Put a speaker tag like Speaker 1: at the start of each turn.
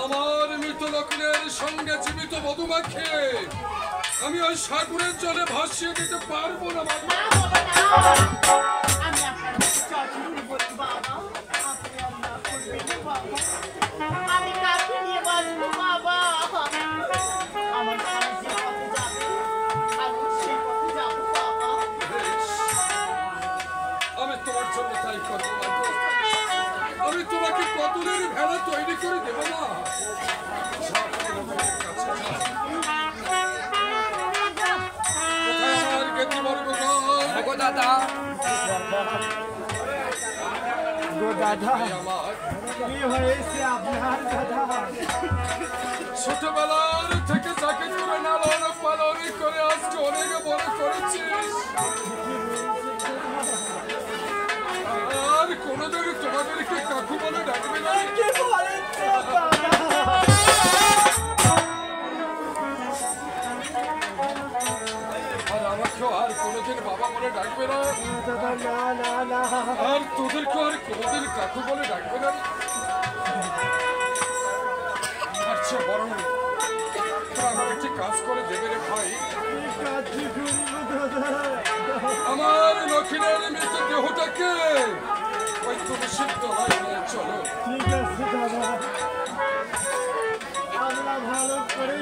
Speaker 1: আমার মৃত লগ্নের সঙ্গে জীবিত মধুমাখি আমি ওই সাগরের জলে ভাসিয়ে দিতে পারবো না। আমি তোমার জন্য তাই করবো না। আমি তোমাকে কতদিন ভেড়া তৈরি করে দেব না। ছোটবেলার থেকে যাকে করে লালন পালন করে আজকে অনেক বড় করেছিস, আর কোনোদিন তোমাদেরকে কাকু বলে ডাকবে না। আর আমাকেও আর কোনোদিন বাবা বলে ডাকবে না, আর তোদেরকে আর কোনোদিন কাকু বলে ডাকবে না। আচ্ছা বরং আমার একটি কাজ করে দেবে রে ভাই। আমার লক্ষ্মীর মৃত দেহটাকে ওই তুমি সিদ্ধ হয় চলো।
Speaker 2: ঠিক আছে দাদা, আমরা ভালো করে